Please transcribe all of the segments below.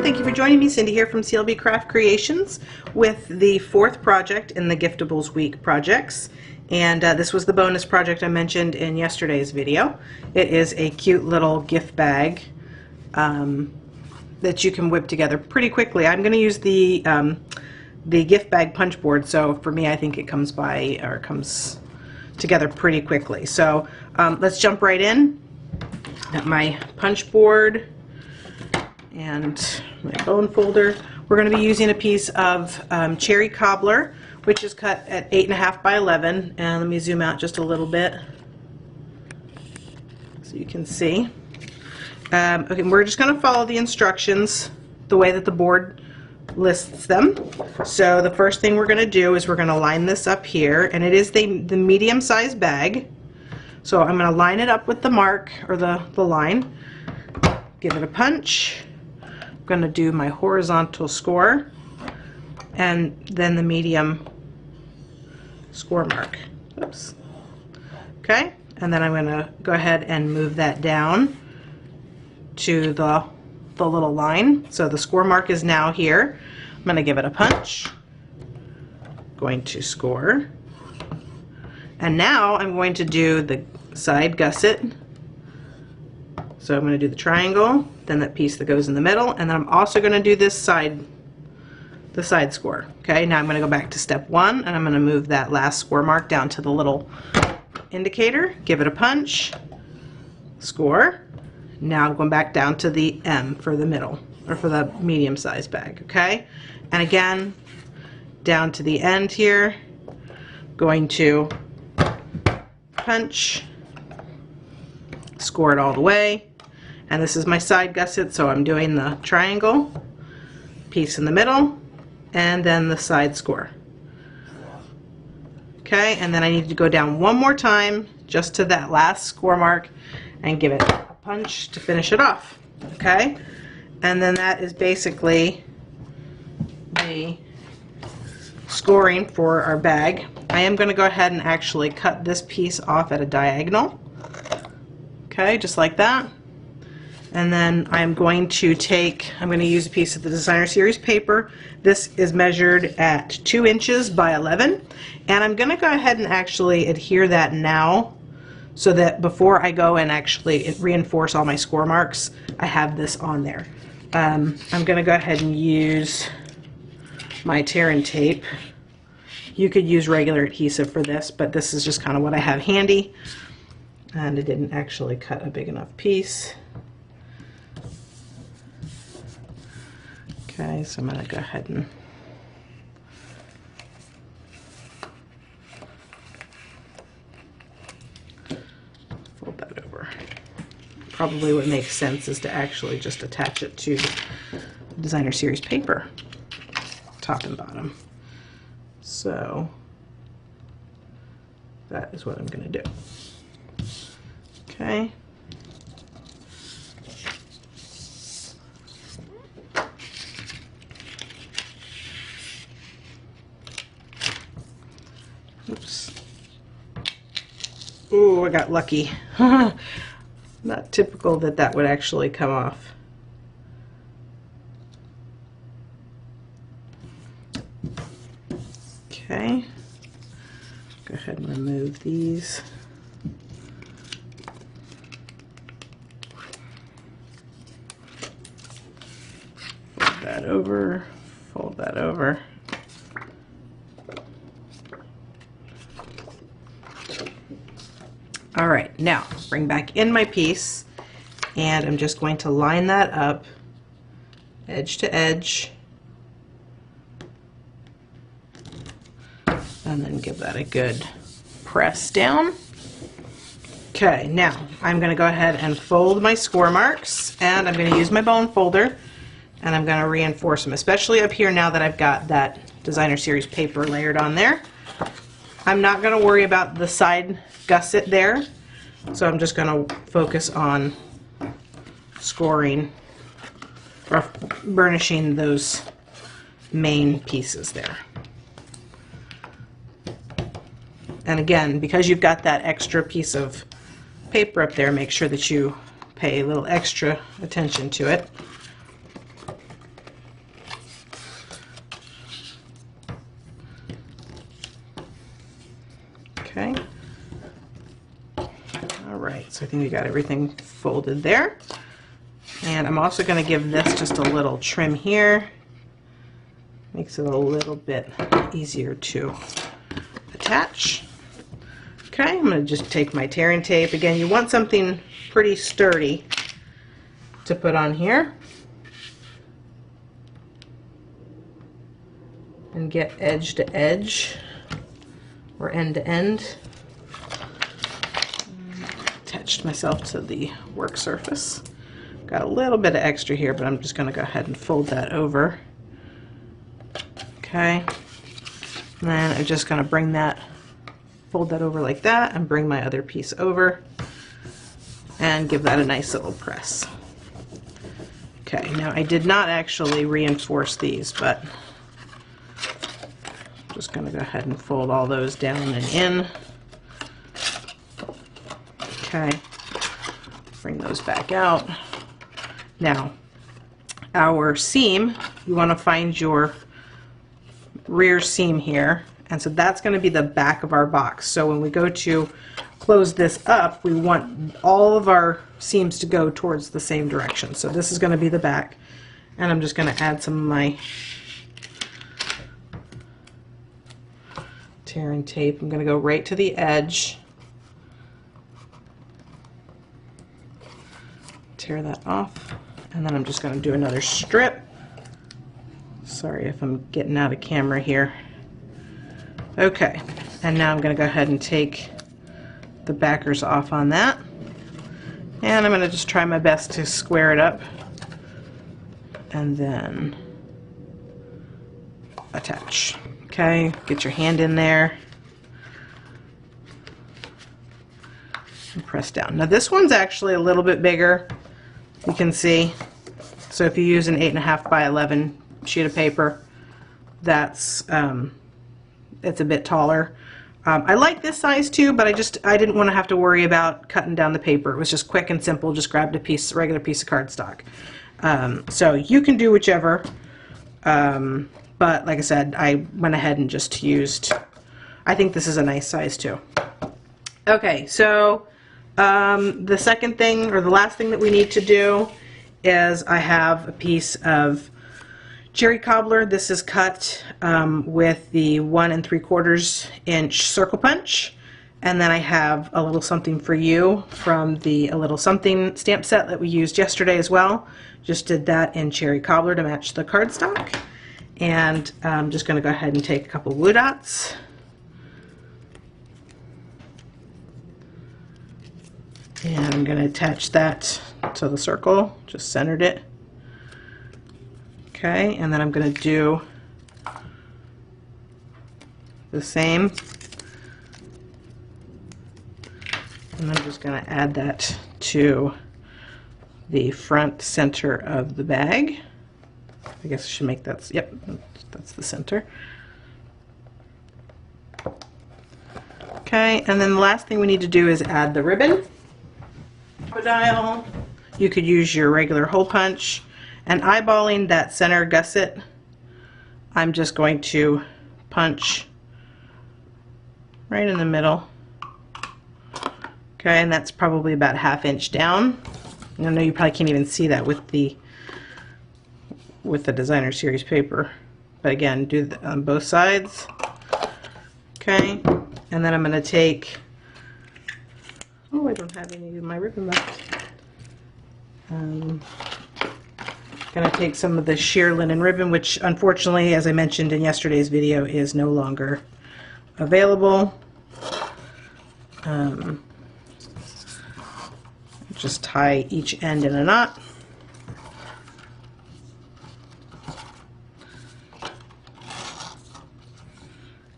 Thank you for joining me. Cindy here from CLB Craft Creations with the fourth project in the Giftables Week projects. And this was the bonus project I mentioned in yesterday's video. It is a cute little gift bag that you can whip together pretty quickly. I'm going to use the gift bag punch board, so for me I think it comes together pretty quickly. So let's jump right in. Got my punch board and my bone folder. We're going to be using a piece of cherry cobbler, which is cut at 8.5 by 11. And let me zoom out just a little bit so you can see. Okay, we're just going to follow the instructions the way that the board lists them. So the first thing we're going to do is we're going to line this up here, and it is the medium-sized bag. So I'm going to line it up with the mark, or the line, give it a punch. I'm going to do my horizontal score and then the medium score mark. Oops. Okay, and then I'm going to go ahead and move that down to the little line. So the score mark is now here. I'm going to give it a punch, going to score, and now I'm going to do the side gusset. So I'm going to do the triangle, then that piece that goes in the middle, and then I'm also going to do this side, the side score. Okay, now I'm going to go back to step 1, and I'm going to move that last score mark down to the little indicator, give it a punch, score. Now I'm going back down to the M for the middle, or for the medium-sized bag. Okay, and again down to the end here, going to punch, score it all the way. And this is my side gusset, so I'm doing the triangle piece in the middle and then the side score. Okay, and then I need to go down one more time just to that last score mark and give it a punch to finish it off. Okay, and then that is basically the scoring for our bag. I am going to go ahead and actually cut this piece off at a diagonal. Okay, just like that. And then I'm going to use a piece of the Designer Series paper. This is measured at 2 inches by 11. And I'm going to go ahead and actually adhere that now, so that before I go and actually reinforce all my score marks, I have this on there. I'm going to go ahead and use my tear and tape. You could use regular adhesive for this, but this is just kind of what I have handy. And it didn't actually cut a big enough piece. Okay, so I'm going to go ahead and fold that over. Probably what makes sense is to actually just attach it to Designer Series paper, top and bottom. So that is what I'm going to do. Okay. Oops. Ooh, I got lucky. Not typical that that would actually come off. Okay. Go ahead and remove these. Fold that over, fold that over. All right, now bring back in my piece, and I'm just going to line that up edge to edge, and then give that a good press down. Okay, now I'm going to go ahead and fold my score marks, and I'm going to use my bone folder, and I'm going to reinforce them, especially up here now that I've got that Designer Series paper layered on there. I'm not going to worry about the side gusset there, so I'm just going to focus on scoring or burnishing those main pieces there. And again, because you've got that extra piece of paper up there, make sure that you pay a little extra attention to it. So I think we got everything folded there. And I'm also going to give this just a little trim here. Makes it a little bit easier to attach. Okay, I'm going to just take my tearing tape. Again, you want something pretty sturdy to put on here. And get edge to edge or end to end. Attached myself to the work surface. Got a little bit of extra here, but I'm just going to go ahead and fold that over. Okay. And then I'm just going to bring that, fold that over like that, and bring my other piece over and give that a nice little press. Okay, now I did not actually reinforce these, but I'm just going to go ahead and fold all those down and in. Okay, bring those back out. Now, our seam, you want to find your rear seam here, and so that's going to be the back of our box. So when we go to close this up, we want all of our seams to go towards the same direction. So this is going to be the back, and I'm just going to add some of my tearing tape. I'm going to go right to the edge, tear that off, and then I'm just going to do another strip. Sorry if I'm getting out of camera here. Okay, and now I'm going to go ahead and take the backers off on that, and I'm going to just try my best to square it up and then attach. Okay, get your hand in there and press down. Now this one's actually a little bit bigger, you can see. So if you use an 8.5 by 11 sheet of paper, that's it's a bit taller. I like this size too, but I didn't want to have to worry about cutting down the paper. It was just quick and simple. Just grabbed a regular piece of cardstock. So you can do whichever. But like I said, I went ahead and just used, I think this is a nice size too. Okay, so the second thing, or the last thing that we need to do, is I have a piece of cherry cobbler. This is cut with the 1 3/4 inch circle punch. And then I have a little something for you from the A Little Something stamp set that we used yesterday as well. Just did that in cherry cobbler to match the cardstock. And I'm just going to go ahead and take a couple glue dots. And I'm going to attach that to the circle, just centered it. Okay, and then I'm going to do the same. And I'm just going to add that to the front center of the bag. I guess I should make that, yep, that's the center. Okay, and then the last thing we need to do is add the ribbon. Dial. You could use your regular hole punch, and eyeballing that center gusset, I'm just going to punch right in the middle. Okay, and that's probably about 1/2 inch down. I know you probably can't even see that with the designer series paper, but again, do that on both sides. Okay, and then I'm going to take, oh, I don't have any of my ribbon left. Going to take some of the sheer linen ribbon, which unfortunately, as I mentioned in yesterday's video, is no longer available. Just tie each end in a knot.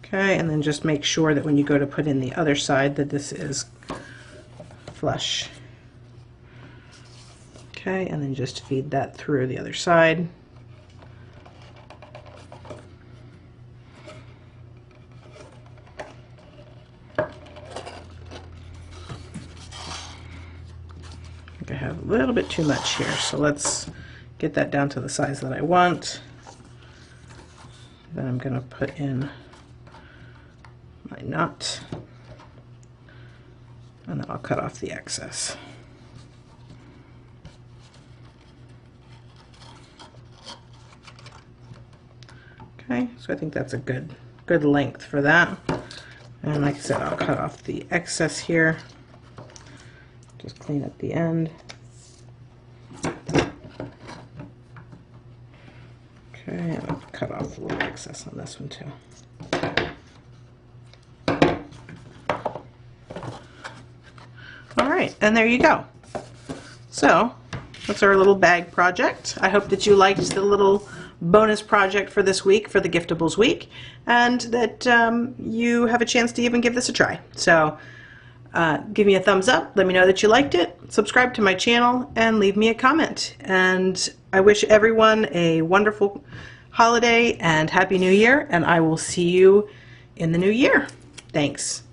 Okay, and then just make sure that when you go to put in the other side that this is flush. Okay, and then just feed that through the other side. I have a little bit too much here, so let's get that down to the size that I want. Then I'm going to put in my knot. And then I'll cut off the excess. Okay, so I think that's a good length for that. And like I said, I'll cut off the excess here. Just clean up the end. Okay, and I'll cut off a little excess on this one too. All right, and there you go. So that's our little bag project. I hope that you liked the little bonus project for this week, for the Giftables week, and that you have a chance to even give this a try. So give me a thumbs up, let me know that you liked it, subscribe to my channel, and leave me a comment. And I wish everyone a wonderful holiday and Happy New Year, and I will see you in the new year. Thanks.